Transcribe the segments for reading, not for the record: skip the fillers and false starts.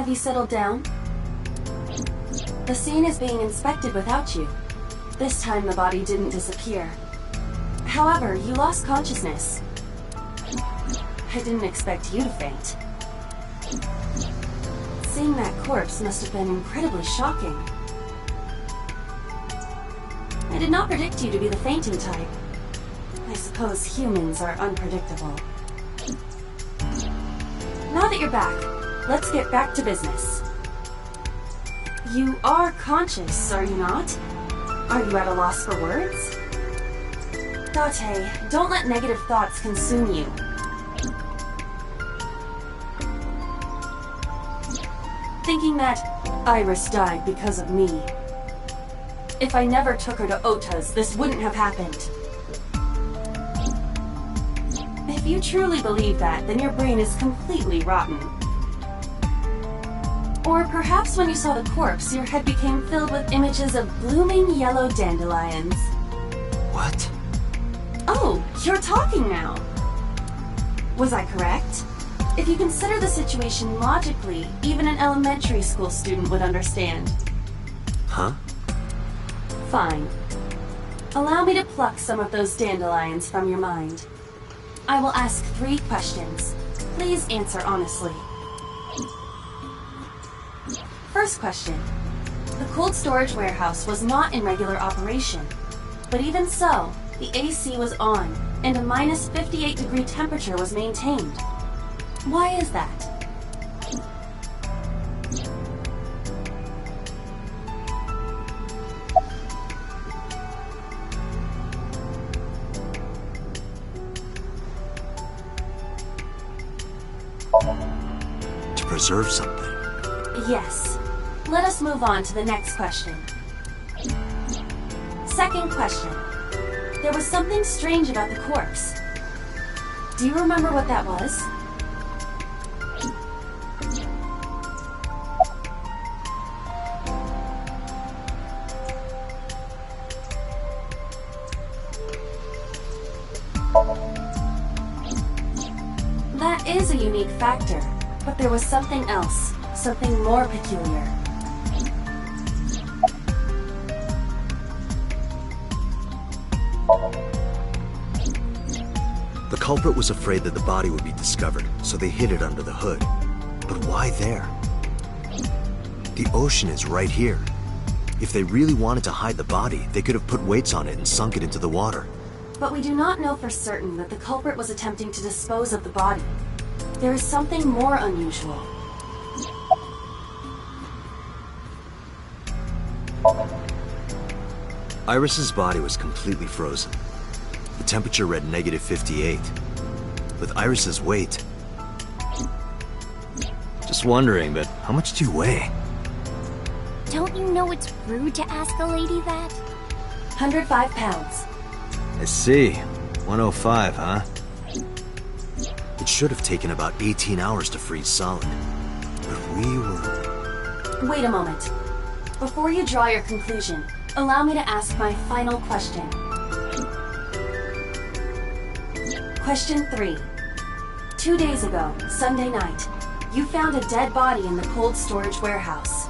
Have you settled down? The scene is being inspected without you. This time the body didn't disappear. However, you lost consciousness. I didn't expect you to faint. Seeing that corpse must have been incredibly shocking. I did not predict you to be the fainting type. I suppose humans are unpredictable. Now that you're back, let's get back to business. You are conscious, are you not? Are you at a loss for words? Date, don't let negative thoughts consume you. Thinking that Iris died because of me. If I never took her to Ota's, this wouldn't have happened. If you truly believe that, then your brain is completely rotten. Or perhaps when you saw the corpse, your head became filled with images of blooming yellow dandelions. What? Oh, you're talking now. Was I correct? If you consider the situation logically, even an elementary school student would understand. Huh? Fine. Allow me to pluck some of those dandelions from your mind. I will ask 3 questions. Please answer honestly. First question. The cold storage warehouse was not in regular operation. But even so, the AC was on, and a minus 58-degree temperature was maintained. Why is that? To preserve something. Yes. Let us move on to the next question. Second question. There was something strange about the corpse. Do you remember what that was? That is a unique factor, but there was something else, something more peculiar. The culprit was afraid that the body would be discovered, so they hid it under the hood. But why there? The ocean is right here. If they really wanted to hide the body, they could have put weights on it and sunk it into the water. But we do not know for certain that the culprit was attempting to dispose of the body. There is something more unusual. Iris's body was completely frozen. The temperature read negative 58. With Iris's weight... Just wondering, but how much do you weigh? Don't you know it's rude to ask a lady that? 105 pounds. I see. 105, huh? It should have taken about 18 hours to freeze solid. But we were... Wait a moment. Before you draw your conclusion, allow me to ask my final question. Question 3. 2 days ago, Sunday night, you found a dead body in the cold storage warehouse.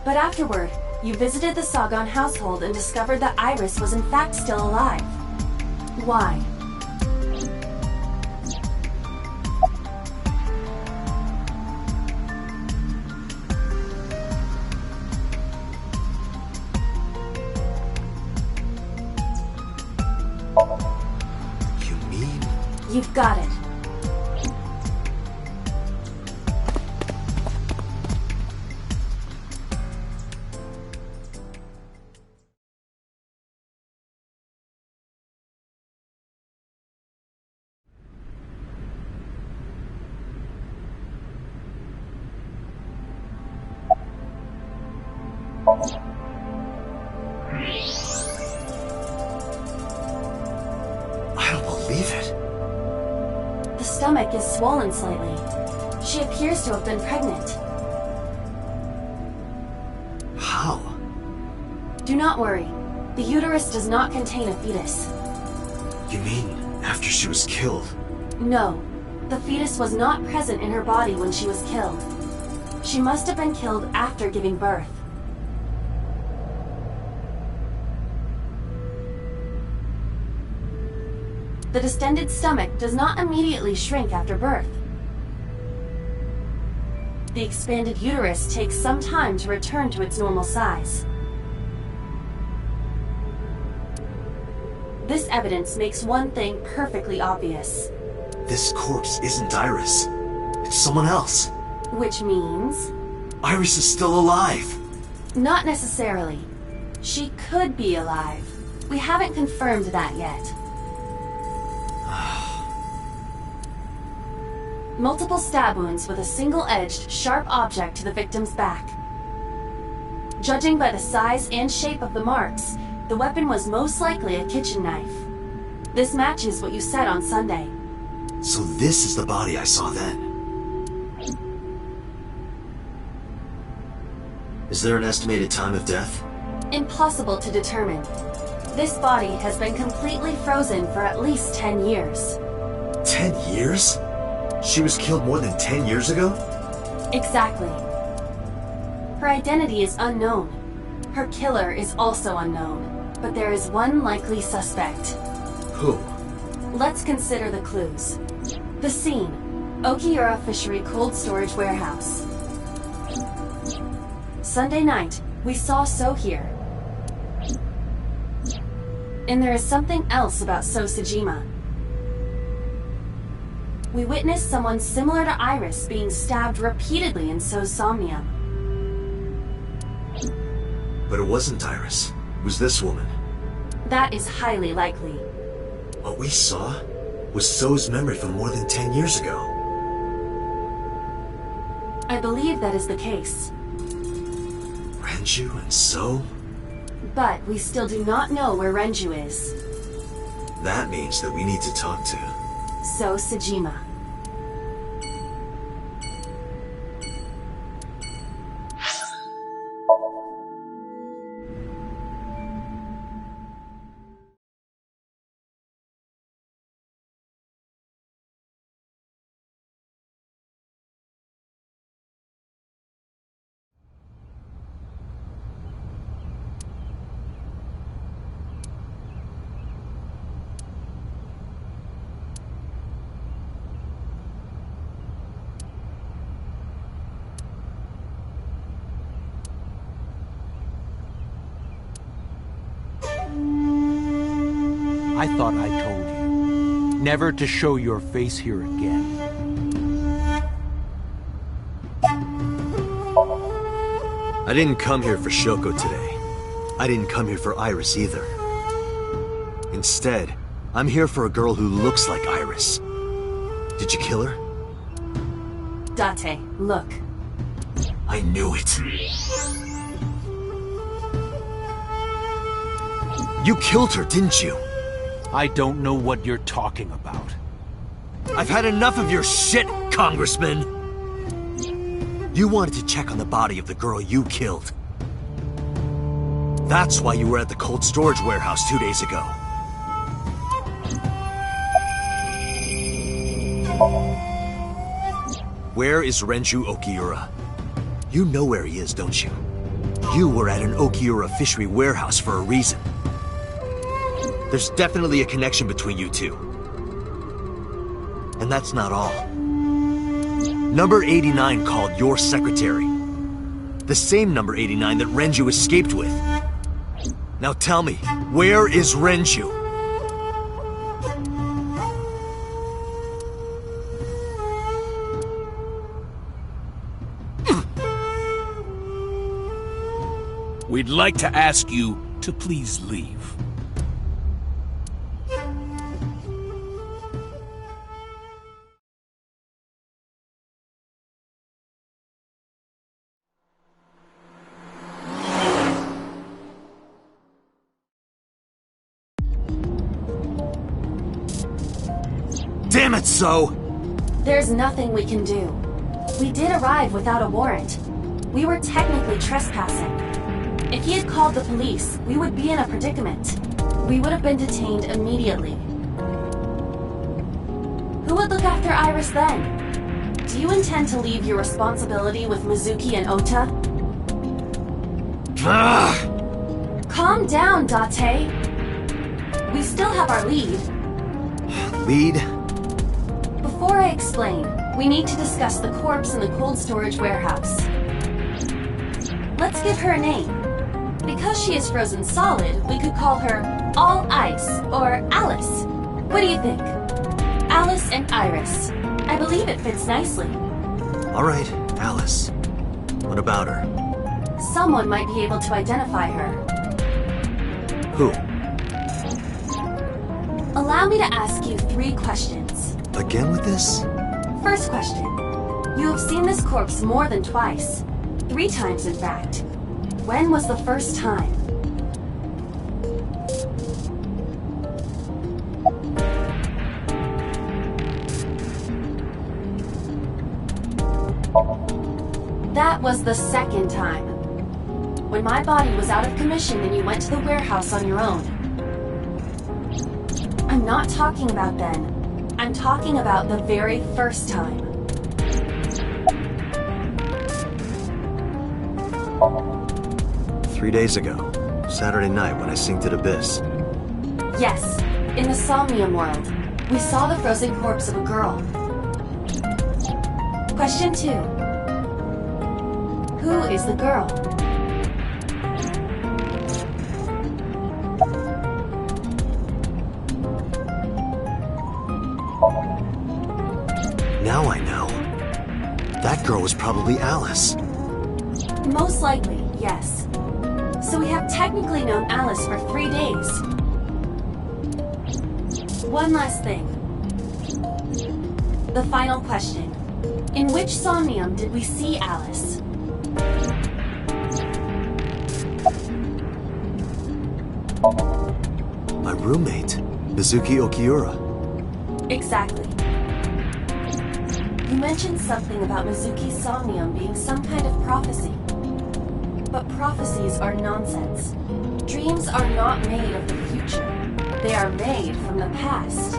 But afterward, you visited the Sagan household and discovered that Iris was in fact still alive. Why? You mean... You've got it. I don't believe it. The stomach is swollen slightly. She appears to have been pregnant. How? Do not worry. The uterus does not contain a fetus. You mean after she was killed? No. The fetus was not present in her body when she was killed. She must have been killed after giving birth. The distended stomach does not immediately shrink after birth. The expanded uterus takes some time to return to its normal size. This evidence makes one thing perfectly obvious. This corpse isn't Iris. It's someone else. Which means? Iris is still alive. Not necessarily. She could be alive. We haven't confirmed that yet. Multiple stab wounds with a single-edged, sharp object to the victim's back. Judging by the size and shape of the marks, the weapon was most likely a kitchen knife. This matches what you said on Sunday. So this is the body I saw then. Is there an estimated time of death? Impossible to determine. This body has been completely frozen for at least 10 years. 10 years? She was killed more than 10 years ago? Exactly. Her identity is unknown. Her killer is also unknown. But there is one likely suspect. Who? Let's consider the clues. The scene: Okiura Fishery Cold Storage Warehouse. Sunday night, we saw So here. And there is something else about So Sejima. We witnessed someone similar to Iris being stabbed repeatedly in So's Somnium. But it wasn't Iris. It was this woman. That is highly likely. What we saw was So's memory from more than 10 years ago. I believe that is the case. Renju and So? But we still do not know where Renju is. That means that we need to talk to So Sejima. I thought I told you never to show your face here again. I didn't come here for Shoko today. I didn't come here for Iris either. Instead, I'm here for a girl who looks like Iris. Did you kill her? Date, look. I knew it. You killed her, didn't you? I don't know what you're talking about. I've had enough of your shit, Congressman! You wanted to check on the body of the girl you killed. That's why you were at the cold storage warehouse 2 days ago. Where is Renju Okiura? You know where he is, don't you? You were at an Okiura fishery warehouse for a reason. There's definitely a connection between you two. And that's not all. Number 89 called your secretary. The same number 89 that Renju escaped with. Now tell me, where is Renju? We'd like to ask you to please leave. Damn it, So! There's nothing we can do. We did arrive without a warrant. We were technically trespassing. If he had called the police, we would be in a predicament. We would have been detained immediately. Who would look after Iris then? Do you intend to leave your responsibility with Mizuki and Ota? Calm down, Date. We still have our lead. Lead? Before I explain, we need to discuss the corpse in the cold storage warehouse. Let's give her a name. Because she is frozen solid, we could call her All Ice, or Alice. What do you think? Alice and Iris. I believe it fits nicely. All right, Alice. What about her? Someone might be able to identify her. Who? Allow me to ask you 3 questions. Again with this? First question. You have seen this corpse more than twice. 3 times, in fact. When was the first time? That was the second time. When my body was out of commission and you went to the warehouse on your own. I'm not talking about then. I'm talking about the very first time. Three days ago. Saturday night when I synced at Abyss. Yes, in the Somnium world. We saw the frozen corpse of a girl. Question 2. Who is the girl? Now I know. That girl was probably Alice. Most likely, yes. So we have technically known Alice for 3 days. One last thing. The final question. In which Somnium did we see Alice? My roommate, Mizuki Okiura. Exactly. You mentioned something about Mizuki's Somnium being some kind of prophecy. But prophecies are nonsense. Dreams are not made of the future. They are made from the past.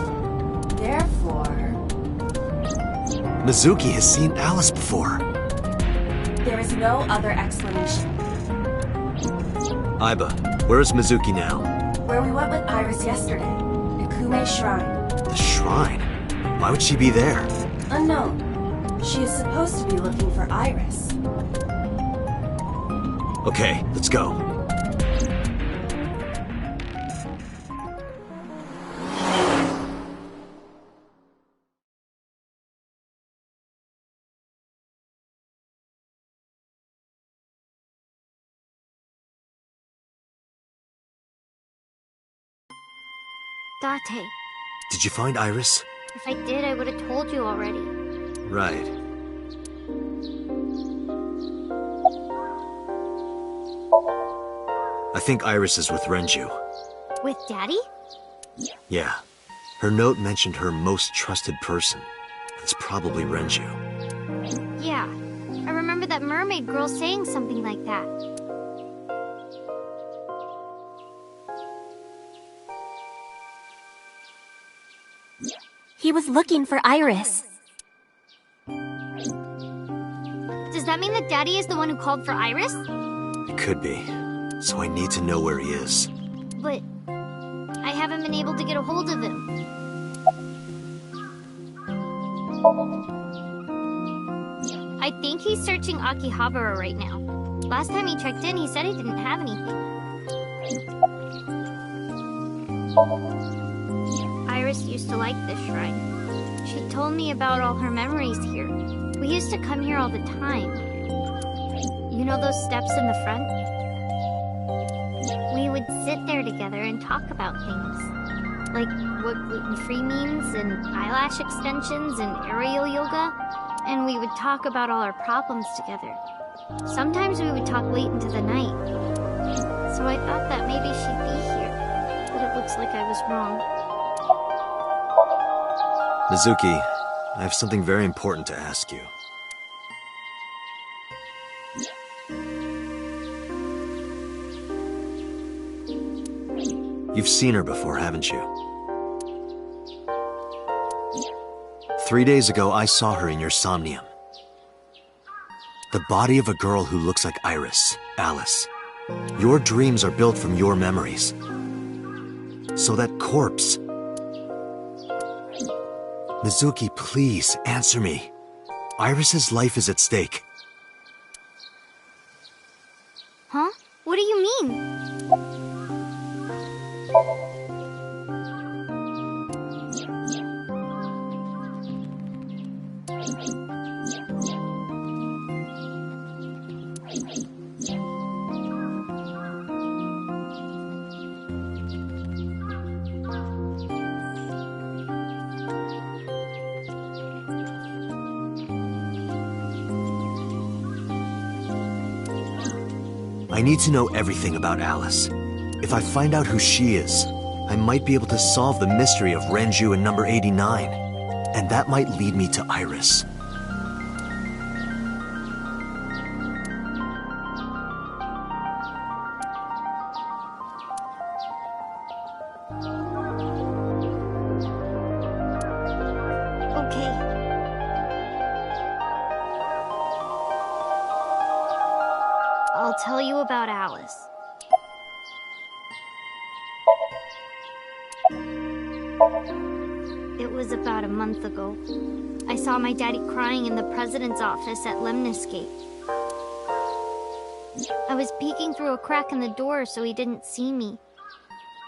Therefore... Mizuki has seen Alice before. there is no other explanation. Iba, where is Mizuki now? Where we went with Iris yesterday. Ikume Shrine. The shrine? Why would she be there? Unknown. She is supposed to be looking for Iris. Okay, let's go. Date. Did you find Iris? If I did, I would have told you already. Right. I think Iris is with Renju. With Daddy? Yeah. Her note mentioned her most trusted person. It's probably Renju. Yeah. I remember that mermaid girl saying something like that. He was looking for Iris. Does that mean that Daddy is the one who called for Iris? It could be. So I need to know where he is. But I haven't been able to get a hold of him. I think he's searching Akihabara right now. Last time he checked in, he said he didn't have anything. Iris used to like this shrine. She told me about all her memories here. We used to come here all the time. You know those steps in the front? We would sit there together and talk about things. Like what gluten-free means, and eyelash extensions, and aerial yoga. And we would talk about all our problems together. Sometimes we would talk late into the night. So I thought that maybe she'd be here. But it looks like I was wrong. Mizuki, I have something very important to ask you. You've seen her before, haven't you? 3 days ago, I saw her in your Somnium. The body of a girl who looks like Iris, Alice. Your dreams are built from your memories. So that corpse... Mizuki, please, answer me. Iris's life is at stake. Huh? What do you mean? I need to know everything about Alice. If I find out who she is, I might be able to solve the mystery of Renju and number 89. And that might lead me to Iris. Okay. I'll tell you about Alice. It was about a month ago. I saw my daddy crying in the president's office at Lemniscate. I was peeking through a crack in the door so he didn't see me.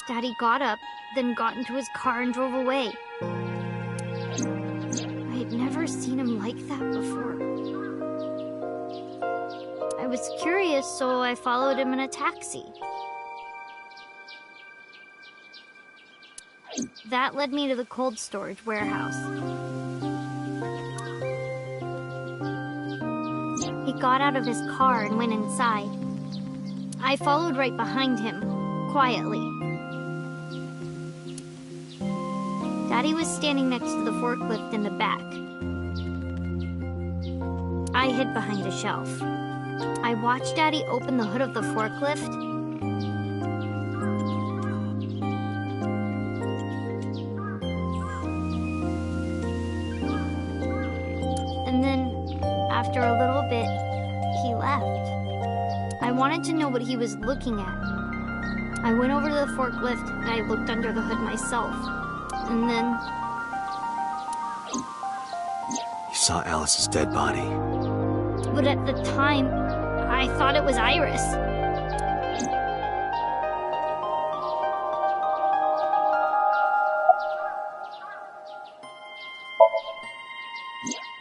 Daddy got up, then got into his car and drove away. I had never seen him like that before. I was curious, so I followed him in a taxi. That led me to the cold storage warehouse. He got out of his car and went inside. I followed right behind him, quietly. Daddy was standing next to the forklift in the back. I hid behind a shelf. I watched Daddy open the hood of the forklift. And then, after a little bit, he left. I wanted to know what he was looking at. I went over to the forklift and I looked under the hood myself. And then... You saw Alice's dead body. But at the time, I thought it was Iris.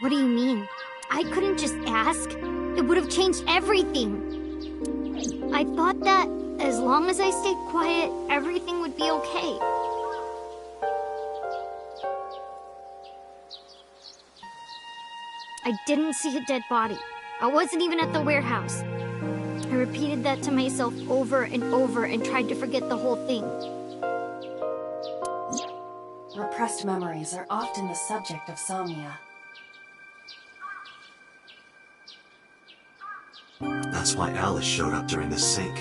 What do you mean? I couldn't just ask. It would have changed everything. I thought that as long as I stayed quiet, everything would be okay. I didn't see a dead body. I wasn't even at the warehouse. I repeated that to myself over and over and tried to forget the whole thing. Repressed memories are often the subject of somnia. That's why Alice showed up during the sync.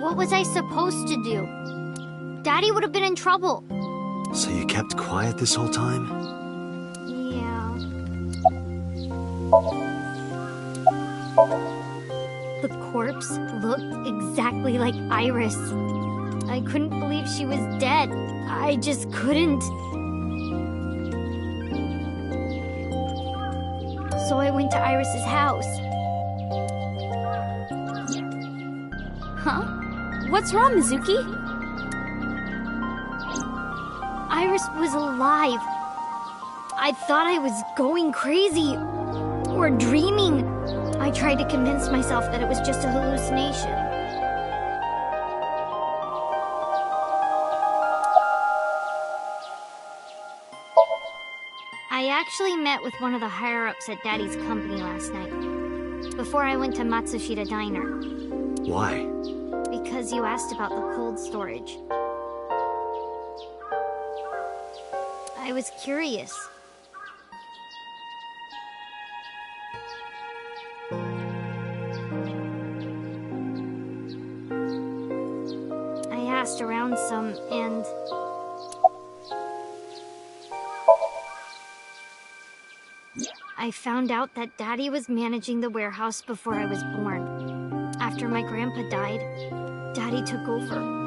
What was I supposed to do? Daddy would have been in trouble. So you kept quiet this whole time? Yeah. The corpse looked exactly like Iris. I couldn't believe she was dead. I just couldn't. So I went to Iris's house. Huh? What's wrong, Mizuki? Iris was alive. I thought I was going crazy or dreaming. I tried to convince myself that it was just a hallucination. I actually met with one of the higher-ups at Daddy's company last night, before I went to Matsushita Diner. Why? Because you asked about the cold storage. I was curious. and... I found out that Daddy was managing the warehouse before I was born. After my grandpa died, Daddy took over.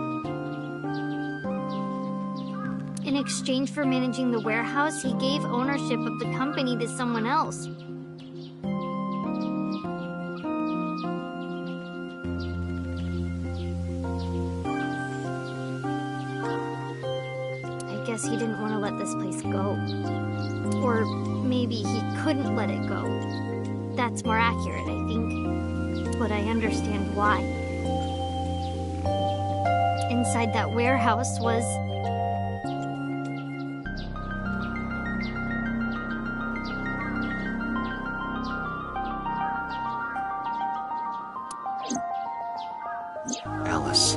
In exchange for managing the warehouse, he gave ownership of the company to someone else. I guess he didn't want to let this place go. Or maybe he couldn't let it go. That's more accurate, I think. But I understand why. Inside that warehouse was... Alice.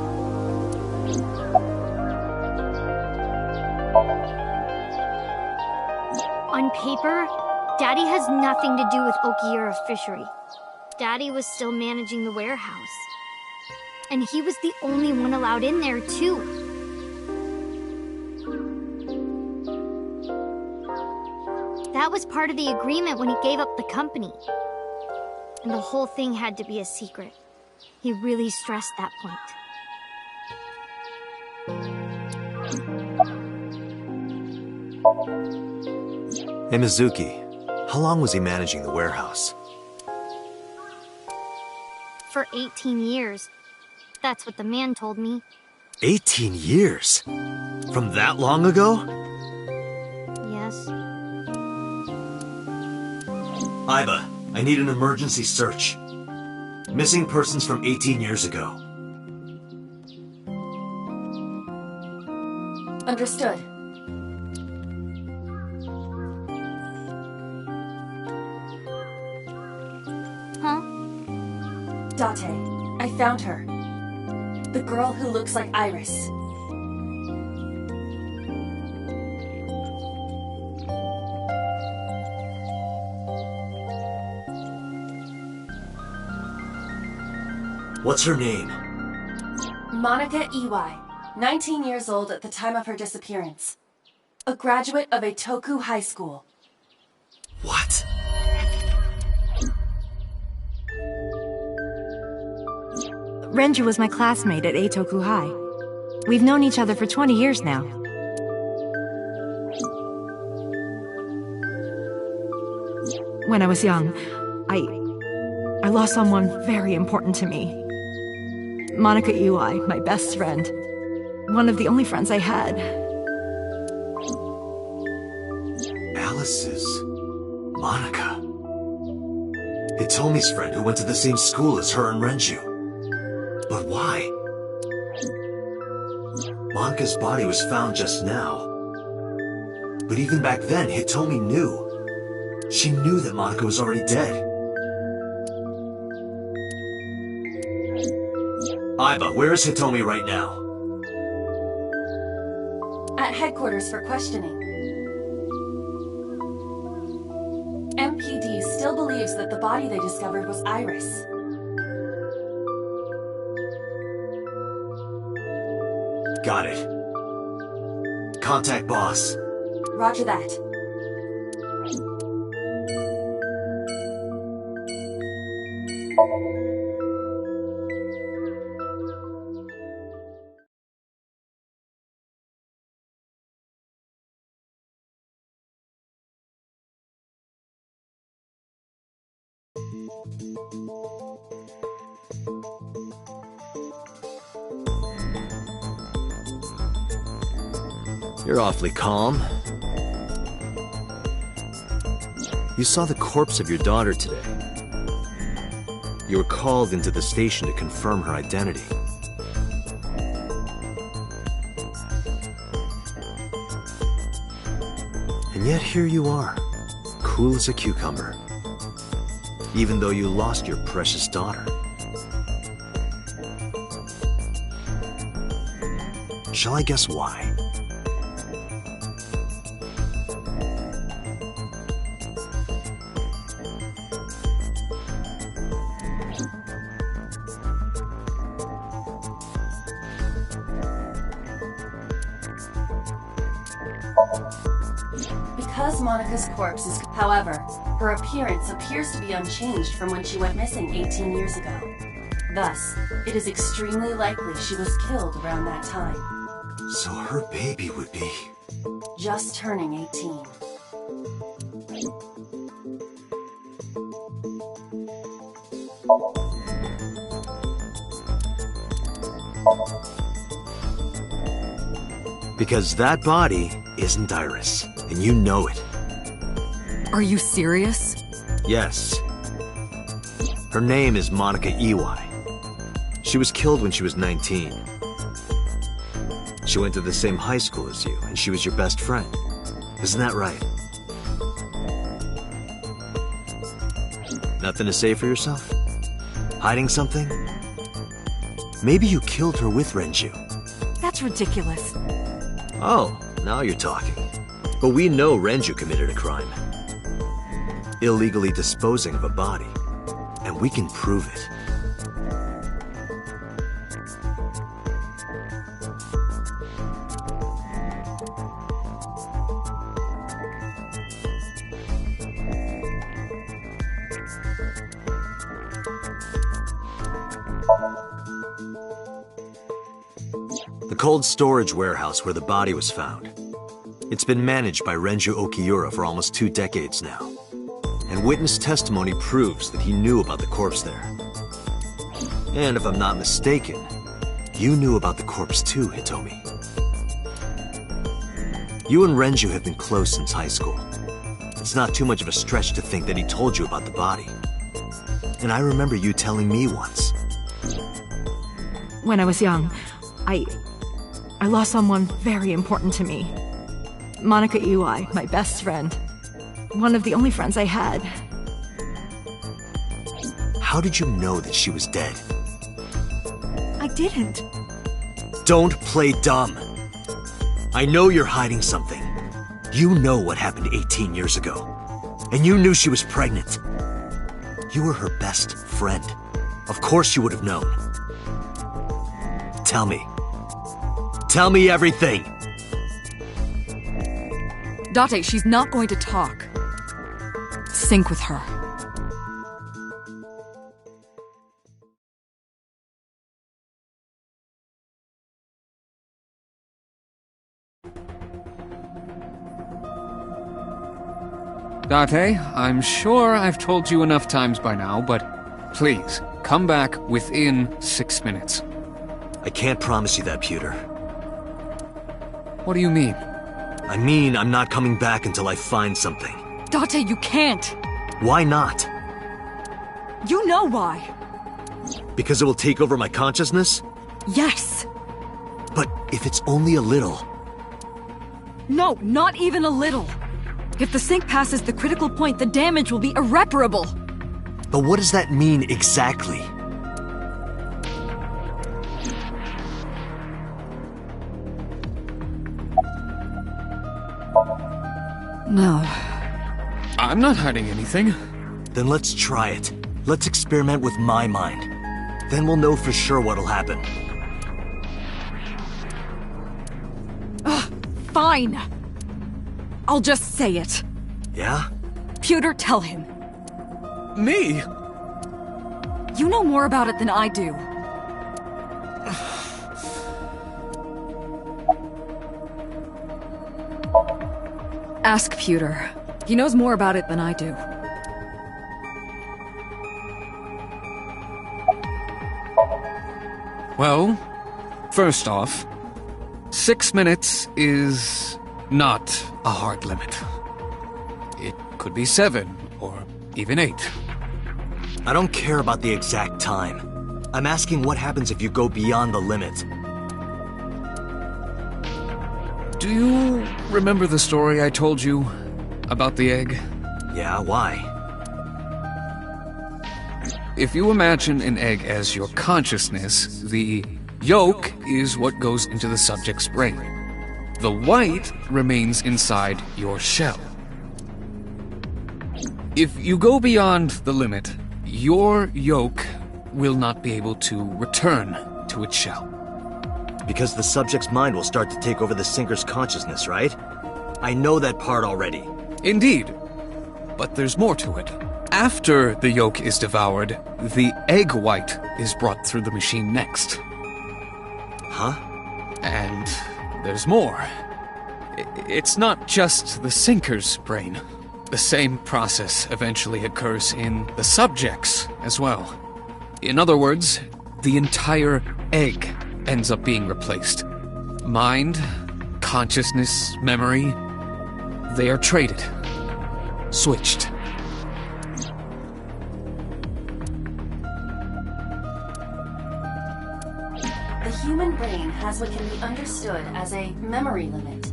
On paper, Daddy has nothing to do with Okiura Fishery. Daddy was still managing the warehouse. And he was the only one allowed in there, too. That was part of the agreement when he gave up the company. And the whole thing had to be a secret. He really stressed that point. Hey, Mizuki, how long was he managing the warehouse? For 18 years. That's what the man told me. 18 years? From that long ago? Yes. Iba, I need an emergency search. Missing persons from 18 years ago. Understood. Huh? Date, I found her. The girl who looks like Iris. What's her name? Monica Iwai, 19 years old at the time of her disappearance. A graduate of Eitoku High School. What? Renju was my classmate at Eitoku High. We've known each other for 20 years now. When I was young, I lost someone very important to me. Monica Iwai, my best friend. One of the only friends I had. Alice's Monica. Hitomi's friend who went to the same school as her and Renju. But why? Monica's body was found just now. But even back then, Hitomi knew. She knew that Monica was already dead. Iba, where is Hitomi right now? At headquarters for questioning. MPD still believes that the body they discovered was Iris. Got it. Contact boss. Roger that. You're awfully calm. You saw the corpse of your daughter today. You were called into the station to confirm her identity. And yet here you are, cool as a cucumber. Even though you lost your precious daughter. Shall I guess why? Because Monica's corpse is... However, her appearance appears to be unchanged from when she went missing 18 years ago. Thus, it is extremely likely she was killed around that time. So her baby would be... Just turning 18. Because that body isn't Iris, and you know it. Are you serious? Yes. Her name is Monica EY. She was killed when she was 19. She went to the same high school as you, and she was your best friend. Isn't that right? Nothing to say for yourself? Hiding something? Maybe you killed her with Renju. That's ridiculous. Oh, now you're talking. But we know Renju committed a crime. Illegally disposing of a body. And we can prove it. The cold storage warehouse where the body was found. It's been managed by Renju Okiura for almost 2 decades now. And witness testimony proves that he knew about the corpse there. And if I'm not mistaken, you knew about the corpse too, Hitomi. You and Renju have been close since high school. It's not too much of a stretch to think that he told you about the body. And I remember you telling me once. When I was young, I lost someone very important to me. Monica EY, my best friend. One of the only friends I had. How did you know that she was dead? I didn't. Don't play dumb. I know you're hiding something. You know what happened 18 years ago. And you knew she was pregnant. You were her best friend. Of course you would have known. Tell me. Tell me everything! Date, she's not going to talk. Sync with her. Date, I'm sure I've told you enough times by now, but please, come back within 6 minutes. I can't promise you that, Pewter. What do you mean? I mean, I'm not coming back until I find something. Date, you can't. Why not? You know why. Because it will take over my consciousness? Yes. But if it's only a little... No, not even a little. If the sync passes the critical point, the damage will be irreparable. But what does that mean exactly? No. I'm not hiding anything. Then let's try it. Let's experiment with my mind. Then we'll know for sure what'll happen. Fine. I'll just say it. Yeah? Pewter, tell him. Me? You know more about it than I do. Ask Pewter. He knows more about it than I do. Well, first off, 6 minutes is not a hard limit. It could be 7, or even 8. I don't care about the exact time. I'm asking what happens if you go beyond the limit. Do you remember the story I told you about the egg? Yeah, why? If you imagine an egg as your consciousness, the yolk is what goes into the subject's brain. The white remains inside your shell. If you go beyond the limit, your yolk will not be able to return to its shell. Because the subject's mind will start to take over the sinker's consciousness, right? I know that part already. Indeed. But there's more to it. After the yolk is devoured, the egg white is brought through the machine next. Huh? And there's more. It's not just the sinker's brain. The same process eventually occurs in the subject's as well. In other words, the entire egg ends up being replaced. Mind, consciousness, memory, they are traded. Switched. The human brain has what can be understood as a memory limit.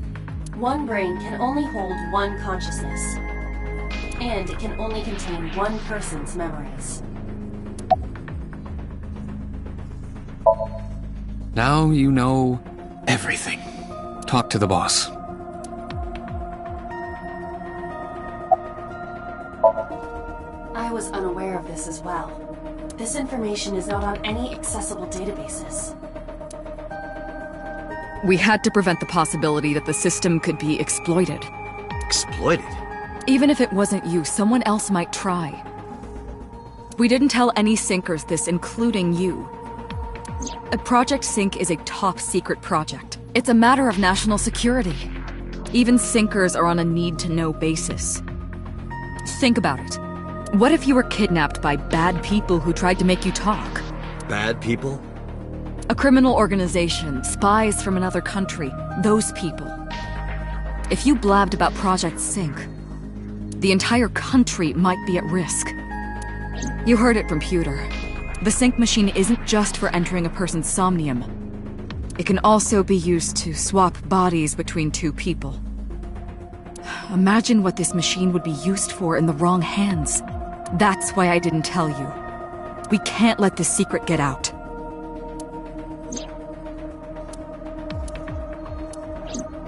One brain can only hold one consciousness, and it can only contain one person's memories. Now you know everything. Talk to the boss. I was unaware of this as well. This information is not on any accessible databases. We had to prevent the possibility that the system could be exploited. Exploited? Even if it wasn't you, someone else might try. We didn't tell any sinkers this, including you. Project Sync is a top-secret project. It's a matter of national security. Even sinkers are on a need-to-know basis. Think about it. What if you were kidnapped by bad people who tried to make you talk? Bad people? A criminal organization, spies from another country, those people. If you blabbed about Project Sync, the entire country might be at risk. You heard it from Pewter. The sync machine isn't just for entering a person's somnium. It can also be used to swap bodies between two people. Imagine what this machine would be used for in the wrong hands. That's why I didn't tell you. We can't let this secret get out.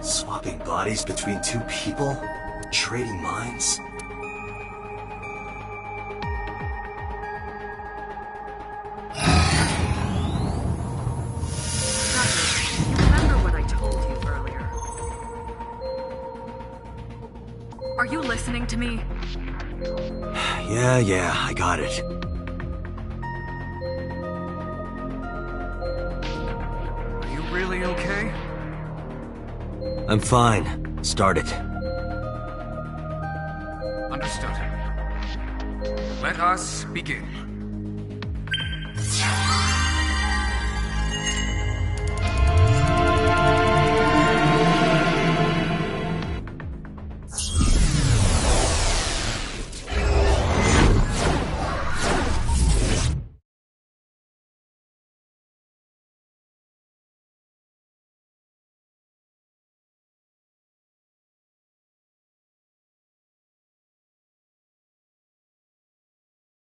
Swapping bodies between two people? Trading minds? Remember what I told you earlier? Are you listening to me? Yeah, I got it. Are you really okay? I'm fine. Start it. Understood. Let us begin.